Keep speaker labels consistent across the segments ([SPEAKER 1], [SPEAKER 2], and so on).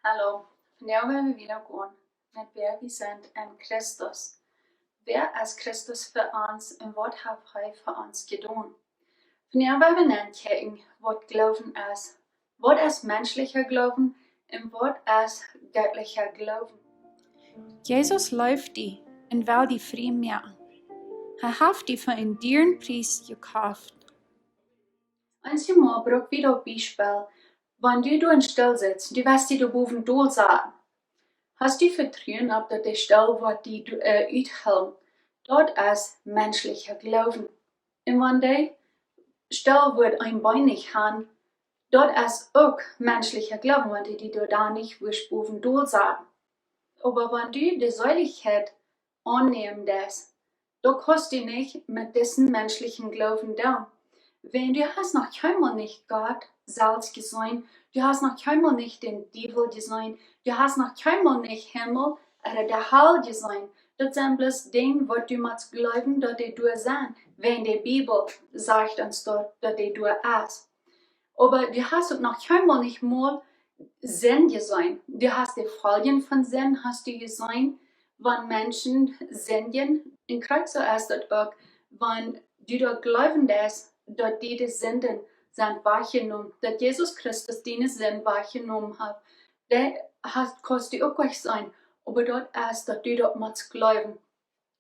[SPEAKER 1] Hallo, vandaag willen we wieder gaan met wer we zijn in Christus. Wer is Christus voor ons en wat heeft hij voor ons gedaan? Vandaag willen we nakijken wat Gloowen is. Wat is menschlicher Gloowen en wat is göttlicher Gloowen?
[SPEAKER 2] Jezus läuft die und will die frei machen. Hat die für einen dearen Preis gekauft.
[SPEAKER 1] Einmal braucht wieder Beispiel, wenn du in Stall sitzt, du wirst die boven doel zaten. Hast du Vertrauen op dat de Stall wat die uithalen? Dat is menschlicher Glauben. En wanneer die Stall wordt einbeinig gaan, dat is ook menschlicher Glauben, want die da nicht wisch boven doel zaten. Aber wenn du die Säuligkeit annehmen das, da kannst du nicht mit diesem menschlichen Glauben down. Wenn du hast noch keinmal nicht Gott selbst gesehen, du hast noch keinmal nicht den Teufel gesehen, du hast noch keinmal nicht Himmel oder der Hölle gesehen. Das sind bloß Dinge, was du musst glauben, dass die du sind, wenn die Bibel sagt uns dort, dass die du ist. Aber du hast auch noch keinmal nicht mal Sinn gesehen. Du hast die Folgen von Sinn, hast du gesehen, wenn Menschen sündigen. In Kreuz so ist das auch, wenn du dort glauben, dass die Sünden sind wahrgenommen, dass Jesus Christus die Sünden wahrgenommen hat. Das kannst du auch gleich sein, aber dort ist, dass du dort musst glauben.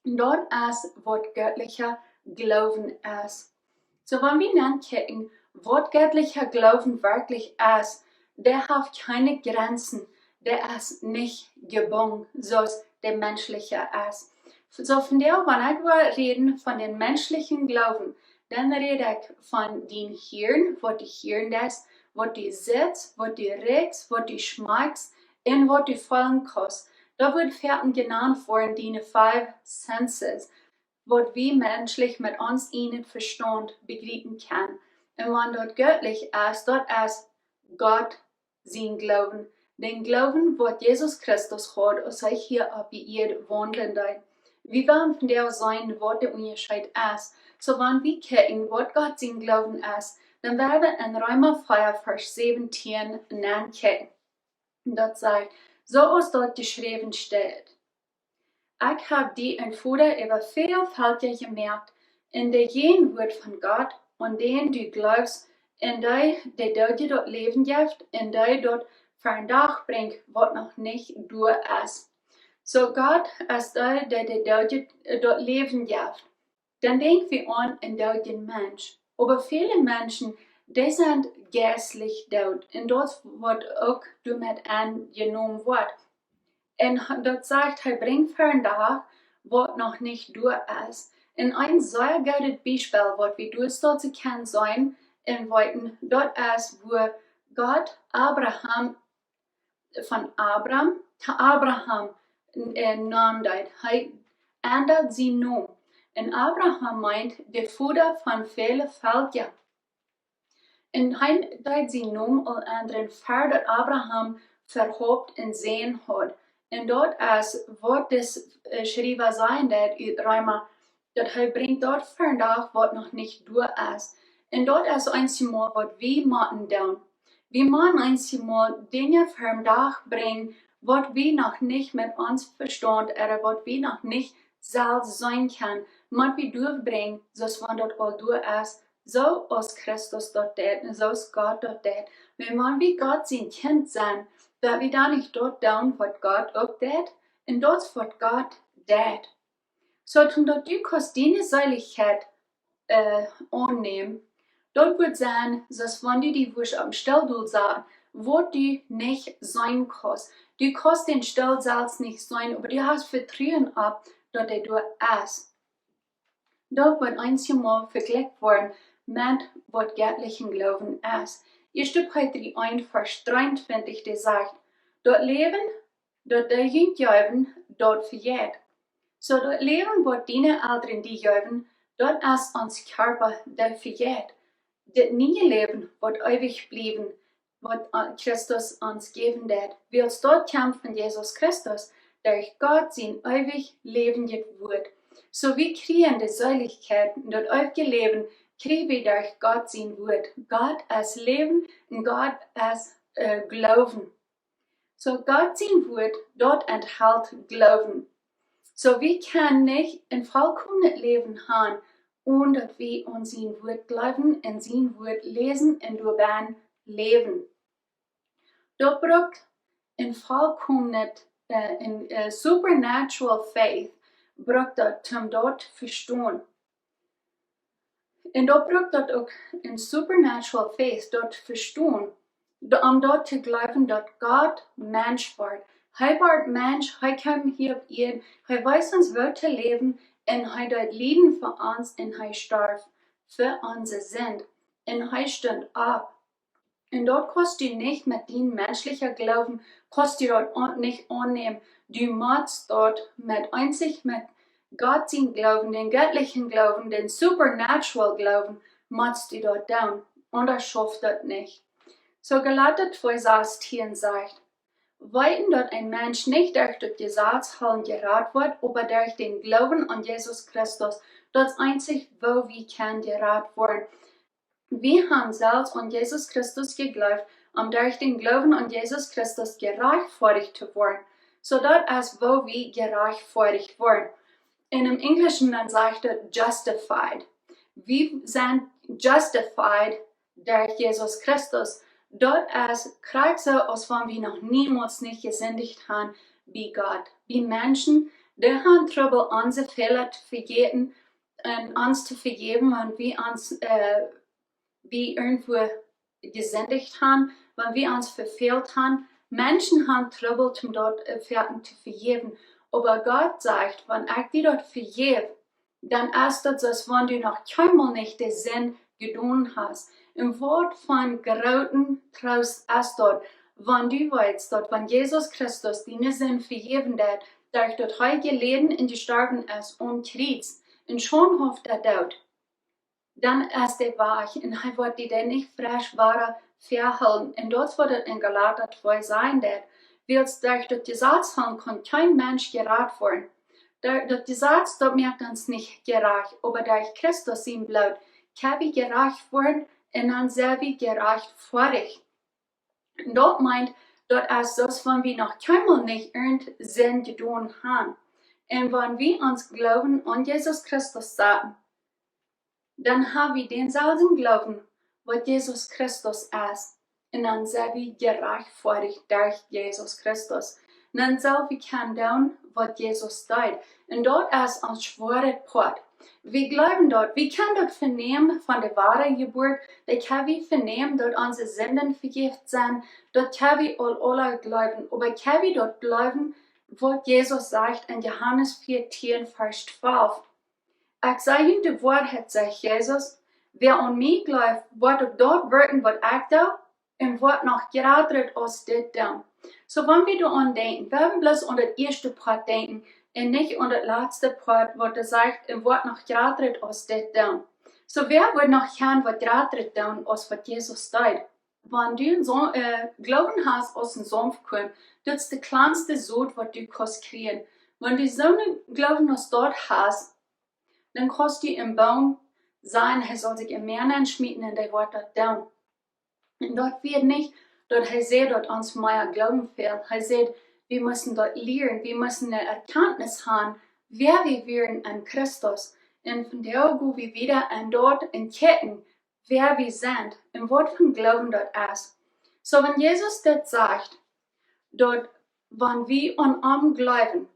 [SPEAKER 1] Und dort ist, was göttlicher Glauben ist. So, wenn wir nachdenken, was göttlicher Glauben wirklich ist, der hat keine Grenzen, der ist nicht gebunden, so es der menschliche ist. So, von der, wenn wir reden von dem menschlichen Glauben, dann rede ich von den Hirn, was du hören das, was du siehst, was du riechst, was du schmeckst und was du fühlen kannst. Da wird Ferten genannt worden, die 5 Senses, was wir menschlich mit uns ihnen Verstand begreifen kann. Und wenn dort göttlich ist, dort ist Gott sein Glauben. Den Glauben, was Jesus Christus hat, als er hier auf die Erde wandeln darf. Wir wollen von der sein, was der Unterschied ist. So, wenn wir gucken, was Gott sein Glauben ist, dann werden wir in Römer 4, Vers 17 nachgucken. Und dort sagt, so als dort geschrieben steht: Ich habe die in Fuder über vielfältig gemerkt, in der jeden Wort von Gott, und den du glaubst, in der dir dort Leben gibt, in der dort Verdacht bringt, was noch nicht du ist. So Gott ist der dir dort Leben gibt. Dann denken wir an den Mensch. Aber viele Menschen, die sind geistlich tot. Und das wird auch damit angenommen wird. Und dort sagt, er bringt Verdacht, was noch nicht du ist. Und ein sehr gutes Beispiel, was wir durch dort zu kennen sein, in Weiten, dort ist, wo Gott von Abraham zu Abraham nannt. Er ändert sie nun. Und Abraham meint, der Vater von vielen Völkern. Und er deed sie nun al anderen ver dat Abraham verhoopt en sehen hat. Und dort ist, was das schreiben sein dat uit Römer, dat er bringt dort Verdacht, was noch nicht durch ist. Und dort ist einmal, was wir machen tun. Wir machen einmal Dinge Verdacht bringen, was wir noch nicht mit uns verstehen, oder was wir noch nicht selbst sein können, was wir durchbringen, so wenn dort all durch ist, so als Christus dort tät, und so als Gott dort tät. Wenn wir Gott sein Kind sind, dass wir da nicht dort tun, was Gott auch tät, und das, was Gott tät. So, tun dort du kannst deine Säuligkeit annehmen, dort wird sein, dass wenn du die Wurst am Stellstuhl sagst, wo du nicht sein kannst. Du kannst den Stall selbst nicht sein, aber du hast Vertrauen ab, dass du ist. Dort wird einmal verglichen worden mit, was göttlichen Glauben ist. Ihr Stück heute die 1, Vers 23, der sagt, dort leben, dort der Jüngst glauben, dort verjährt. So dort leben, was deine Eltern die glauben, dort ist uns Körper, der verjährt. Das nie Leben wird ewig bleiben, was Christus uns geben wird. Wir uns dort kämpfen, Jesus Christus, durch Gott sein ewig Leben wird. So wir kriegen die Säuligkeit und dort ewige Leben, kriegen wir durch Gott sein Wort. Gott ist Leben und Gott ist Glauben. So Gott sein Wort, dort enthält Glauben. So wir können nicht ein vollkommenes Leben haben, ohne dass wir an sein Wort glauben und sein Wort lesen und daran leben. Dort braucht ein vollkommenes, supernatural faith, braucht dort, um dort verstehen. Und dort braucht dort auch ein supernatural faith, dort verstehen, um dort zu glauben, dass Gott Mensch wird. Er wird Mensch, er kam hier auf Erden, er weiß uns, wo zu leben, und er dort Leben für uns, und er starb für unsere Sünde, und er stand ab. Und dort kannst du nicht mit dem menschlichen Glauben, kannst du dort nicht annehmen. Du musst dort einzig mit Gott sein Glauben, den göttlichen Glauben, den supernatural Glauben, musst du dort down. Und das schafft dort nicht. So Galater 2,16 sagt, weiten dort ein Mensch nicht durch das Gesetz gerat wird, aber durch den Glauben an Jesus Christus, das einzig, wo wir können gerat werden. Wir haben selbst an Jesus Christus geglaubt, um durch den Glauben an Jesus Christus gerechtfertigt zu werden, so dort als wo wir gerechtfertigt werden. In dem Englischen dann sagt er justified. Wir sind justified durch Jesus Christus. Dort als Kreuzer, als wenn wir noch niemals nicht gesündigt haben, wie Gott. Wie Menschen, die haben Trouble, unsere Fehler zu vergeben und uns zu vergeben, wenn wir uns wie irgendwo gesündigt haben, wenn wir uns verfehlt haben. Menschen haben Trouble, um dort Fehlten zu vergeben. Aber Gott sagt, wenn ich dir dort vergebe, dann ist das, als wenn du noch keinmal nicht den Sinn getan hast. Im Wort von großen Trost ist dort, wenn du weißt, dort, wenn Jesus Christus deine Sinn vergeben hat, durch dort heilige Leben in die Sterben ist und Kreuz, und schon hofft er Daut. Dann ist er wach, und er wird dir dann nicht frisch wahre verhalten. Und dort wird es in Galater 2 sein, dass durch das Gesetz kann kein Mensch gerecht werden. Das Gesetz, das macht uns nicht gerecht, aber durch Christus sein Blut kann wir gerecht werden und dann sind wir gerecht vor dich. Und dort meint, dort ist das, wenn wir noch keinmal nicht irgendeinen Sinn getan haben. Und wenn wir uns glauben an Jesus Christus sagen, dann haben wir denselben Glauben, was Jesus Christus ist. Und dann sind wir gerechtfertigt durch Jesus Christus. Und dann sollen wir können was Jesus tut. Und dort ist ein schwerer Part. Wir glauben dort, wir können dort vernehmen von der wahren Geburt, da können wir vernehmen, dort unsere Sünden vergift sind, dort können wir alle glauben. Aber können wir dort glauben, was Jesus sagt in Johannes 14, Vers 12. Ich sage Ihnen die Wahrheit, sagt Jesus, wer an mich glaubt, wird dort wirken, was ich da, und wird noch gerade aus das da. So, wenn wir daran denken, wir werden bloß an das erste Part denken, und nicht an das letzte Part, was er sagt, und wird noch gerade aus das da. So, wer wird noch hören, was gerade da aus, was Jesus tut? Wenn du so, Glauben hast aus dem Sumpfkorn, das ist der kleinste Sod, was du kannst kriegen. Wenn du so einen Glauben aus dort hast, dann kannst du im Baum sein, er soll sich im Meer schmieden und der wird dort down. Und dort wird nicht, dort er sieht, dort uns mehr Glauben fehlt. Er sieht, wir müssen dort lernen, wir müssen eine Erkenntnis haben, wer wir werden an Christus. Und von der gehen wir wieder und dort entdecken, wer wir sind und was von Glauben dort ist. So, wenn Jesus das sagt, dort, wenn wir an ihm glauben,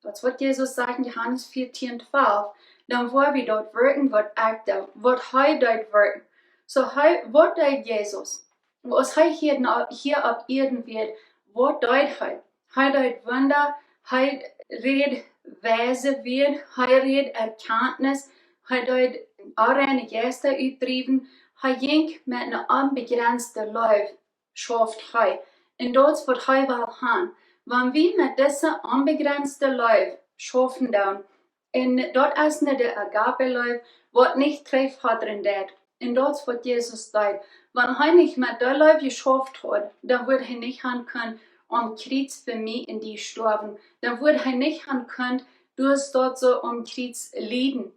[SPEAKER 1] das wird Jesus sagen, Johannes 14, 12, dann wollen wir dort wirken, was was er dort wirken. So, was tut Jesus? Was er hier auf Erden wird, was tut er? Er tut Wunder, er redet Weise wird, er redet Erkenntnis, er tut reine Geister ausdrieben, er ging mit einer unbegrenzten Lauf, schafft er. Und das wird er will haben. Wenn wir mit dieser unbegrenzten Lauf schaffen dann, und dort ist nicht der Agape-Lauf, was nicht trifft hat drin das. Und das wird Jesus tut. Wenn er nicht mit der Lauf geschafft hat, dann wird er nicht haben können, Kreuz für mich in die sterben. Dann wird er nicht haben können, du hast dort so Kreuz leiden.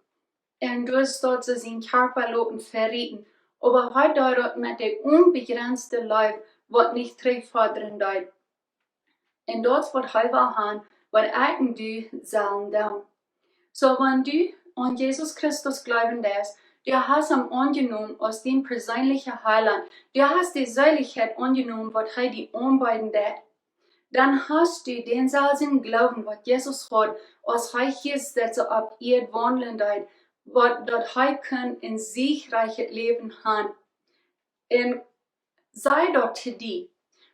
[SPEAKER 1] Und du hast dort so seinen Körper loben verrieten. Aber heute dort mit der unbegrenzten Lauf, was nicht trifft hat drin das. En dort wordt hij wel gaan, wat ik en du zullen doen. So, wenn du an Jesus Christus glauben darfst, du hast ihn angenommen als dein persönlicher Heiland, du hast die Seiligkeit angenommen, was er dir anbieten wird, dann hast du den selben Glauben, was Jesus hat, als er hier sitzt auf ihr Wandelndheit, was dort er kann in siegreiches Leben haben. Und sei dort zu dir.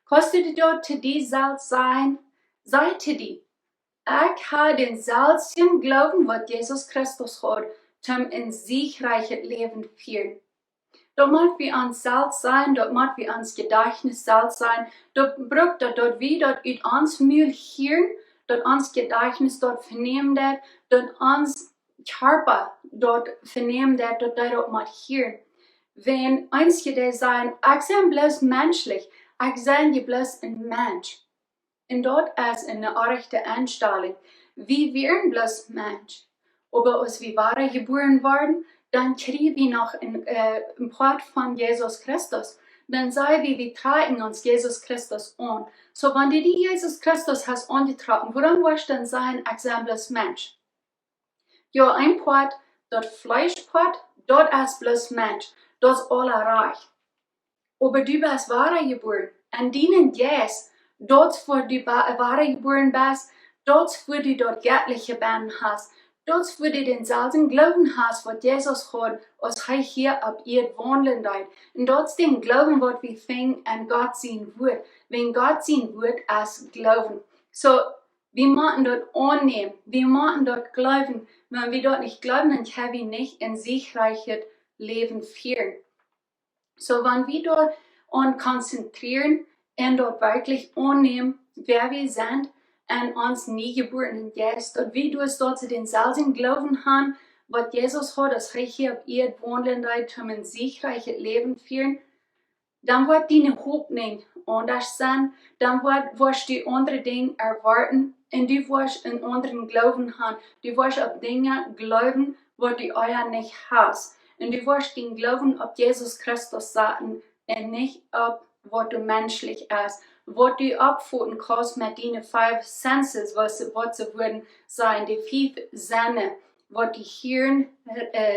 [SPEAKER 1] Kannst du dort zu dir selbst sein? Sei zu dir. Ich habe den selben Glauben, was Jesus Christus hat, zum in siegreiches Leben führen. Dort muss wir uns selbst sein, dort muss wir uns Gedächtnis selbst sein, dort braucht dort wie dort ut uns Mühl hören, dort uns Gedächtnis dort vernehmen, dort uns Körper dort vernehmen, dort mal hören. Wenn einige der sagen, ich bin bloß menschlich, ich bin bloß ein Mensch. Und dort ist eine rechte Einstellung. Wir wären bloß Mensch. Aber als wir wahre geboren waren, dann kriegen wir noch ein Part von Jesus Christus. Dann sagen wir tragen uns Jesus Christus an. So, wenn du die Jesus Christus hast angetragen, woran wirst du dann sein, ich bin bloß Mensch? Ja, ein Part, dort Fleischpart, dort ist bloß Mensch. Das ist aller reich. Aber du bist wahre geboren. Und dienen yes, dort wo du wahre geboren bist, dort wo du dort göttliche Band hast, dort wo du den selben Glauben hast, was Jesus hat, als er hier auf ihr wandeln hat. Und dort ist den Glauben, was wir finden an Gott sein Wort. Wenn Gott sein Wort als Glauben. So, wir müssen dort annehmen, wir müssen dort glauben. Wenn wir dort nicht glauben, dann können wir nicht ein siegreiches Leben führen. So, wenn wir dort uns konzentrieren und dort wirklich annehmen, wer wir sind und uns nie geboren sind, dort wie du es dort zu den selben Glauben haben, was Jesus hat, dass er hier auf ihr wandeln hat, um ein siegreiches Leben führen, dann wird deine Hoffnung anders sein, dann wirst du andere Dinge erwarten und du wirst einen anderen Glauben haben. Du wirst auf Dinge glauben, was du euer nicht hast. Und du wirst den Glauben auf Jesus Christus sagen und nicht auf, was du menschlich ist. Was du abfuhren kannst mit deinen 5 Senses, was sie würden sein, die 5 Sinne, was die Hirn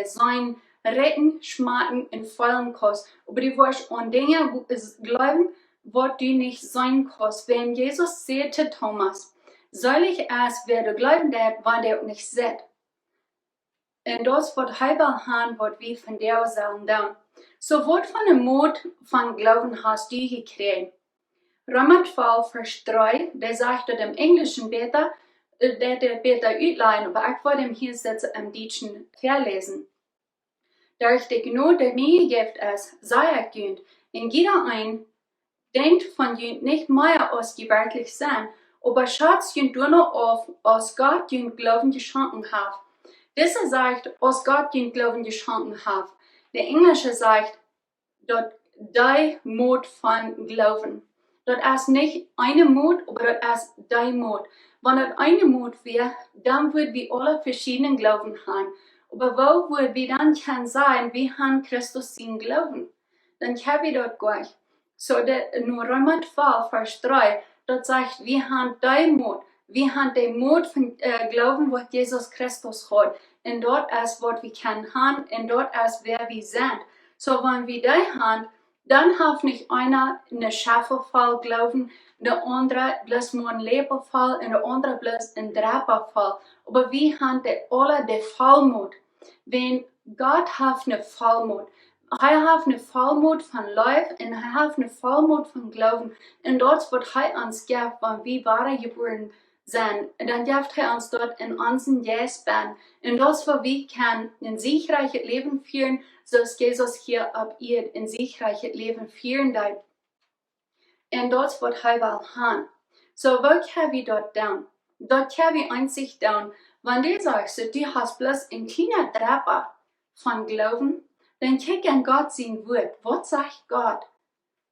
[SPEAKER 1] sein, retten, schmecken und fallen kannst. Aber du wirst an Dinge glauben, was du nicht sein kannst. Wenn Jesus sagte Thomas, soll ich es, wer du glauben wird, wenn der nicht sieht. Und das wird halber haben, was wir von der sagen dann. So, was von dem Mut von Glauben hast du gekriegt? Römer 12, Vers 3, der sagt dort im Englischen besser, der besser ausleihen, aber ich wollte ihm hier sitzen im Deutschen verlesen. Durch die Gnade, der mir gegeben ist, sei ergönnt, in jeder ein, denkt von jünd nicht mehr als die wirklich sind, aber schaut jünd nur noch auf, als Gott jünd Glauben geschenkt hat. Dieser sagt, als Gott jünd Glauben geschenkt hat. Der Englische sagt, dort die Mut von Glauben. Dort ist nicht eine Mut, aber dort ist die Mut. Wenn dort eine Mut wäre, dann würden wir alle verschiedenen Glauben haben. Aber wo würden wir dann kann sein, wir haben Christus sein Glauben? Dann können wir dort gleich. So, nur Römer 12, Vers 3, dort sagt, wir haben die Mut. Wir haben den Mut von Glauben, was Jesus Christus hat. Und dort ist, was wir können haben, und dort ist, wer wir sind. So, wenn wir die haben, dann hat nicht einer eine Schaffelfall glauben, der andere bloß nur ein Leberfall und der andere bloß ein Drapperfall. Aber wir haben alle den Fallmut. Wenn Gott hat eine Fallmut, er hat eine Fallmut von Leib und er hat eine Fallmut von Glauben. Und dort wird er uns geben, wenn wir wahre geboren sind. Und dann darf er uns dort in unseren Yes bauen. Und das, wo wir können ein siegreiches Leben führen, so dass Jesus hier auf ihr ein siegreiches Leben führen wird. Und dort wird er will haben. So, wo können wir dort tun? Dort können wir einzig tun, wenn du sagst, du hast bloß ein kleiner Trapper von Glauben, dann kick an Gott sein Wort. Was sagt Gott?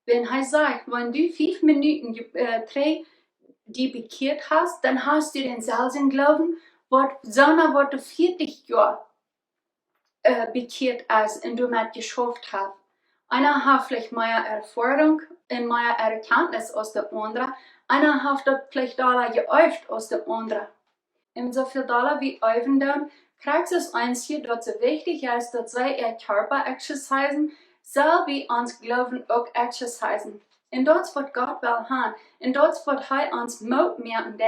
[SPEAKER 1] Wenn er sagt, wenn du 5 Minuten die bekehrt hast, dann hast du den selben Glauben, sondern was du 40 Jahre bekehrt hast und du mit geschafft hast. Einer hat vielleicht mehr Erfahrung und mehr Erkenntnis als der andere. Einer hat dat vielleicht Dollar geöft aus der andere. Und so viel Dollar wie öfen dann, kriegt es eins hier, dort so wichtig ist, dass sie ihr Körper exercisen, soll wie uns Glauben auch exercisen. Und dort wird Gott will haben. Und dort wird er uns Mut merken,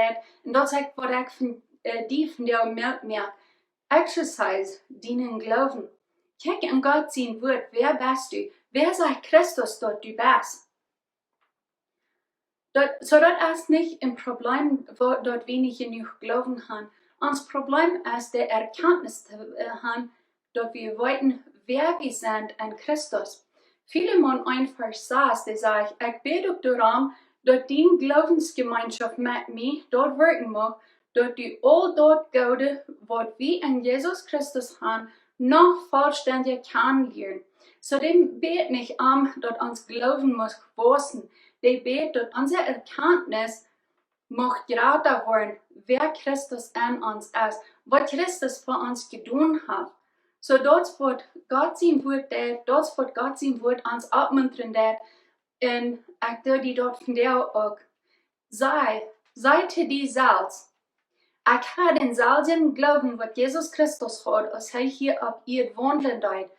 [SPEAKER 1] und dort wird er von der Mut merken. Exercise, dienen Glauben. Kijk in Gott sein Wort, wer bist du? Wer sagt Christus, dort du bist? So das ist nicht ein Problem, wo dort wenig genug Glauben haben. Unser Problem ist der Erkenntnis zu haben, dass wir wollten, wer wir sind in Christus. Viele Menschen einfach sagen, die sagen, ich bete darum, dass die Glaubensgemeinschaft mit mir dort wirken mag, dass die all dort Gaude, was wir in Jesus Christus haben, noch vollständig kennenlernen. So dem bet nicht dass uns Glauben muss wachsen. Die bet, dass unsere Erkenntnis mag größer werden, wer Christus in uns ist, was Christus für uns getan hat. So das wird Gott sein Wort, das wird Gott sein Wort uns abmuntern, und ich tue die dort von der auch. Sei zu dir selbst. Ich habe den selben Glauben, was Jesus Christus hat, als er hier auf ihr wandeln dort,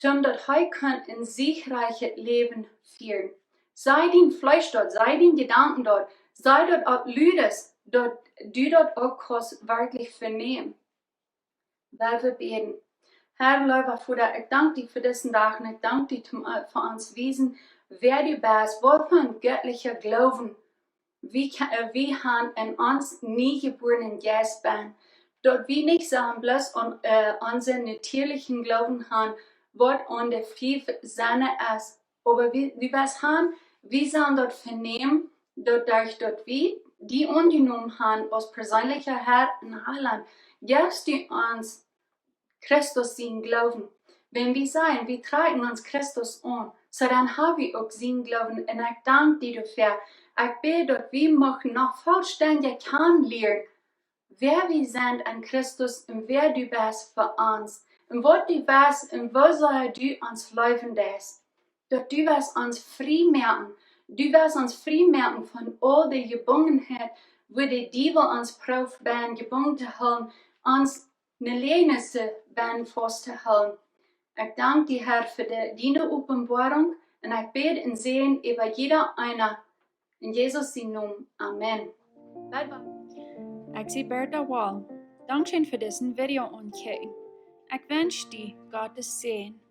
[SPEAKER 1] damit er ein siegreiches Leben führen. Sei dein Fleisch dort, sei dein Gedanken dort, sei dort auch Lüdes, dass du dort auch kannst wirklich vernehmen. Weil wir beten. Herr, lieber Vater, ich danke dir für diesen Tag und ich danke dir für uns Wesen, wer du bist, was für ein göttlicher Glauben wir haben in uns nie geborenen Geist bin. Dort wir nicht sagen, bloß unseren natürlichen Glauben haben, was an der fünf Sinne ist. Aber wie was haben, wir sollen dort vernehmen, dadurch dort wir die angenommen haben, als persönlicher Herr und Heiland, gibst du uns Christus sein Glauben. Wenn wir sagen, wir tragen uns Christus an, so dann haben wir auch sein Glauben. Und ich danke dir dafür. Ich bete, dass wir noch vollständig kennenlernen, wer wir sind in Christus und wer du bist für uns. Und was du bist und wo soll du uns laufen lässt. Dass du wirst uns frei merken. Du wirst uns frei merken von all der Gebungenheit, wo der Teufel uns braucht, gebunden zu halten, uns eine Lehnisse festzuhalten. Ich danke dir, Herr, für deine Offenbarung und ich bete und sehe über jeder einer. In Jesus' Namen. Amen. Bye bye.
[SPEAKER 2] Ich bin Bertha Wall. Dankeschön für diesen Video und ich wünsche dir Gottes Segen.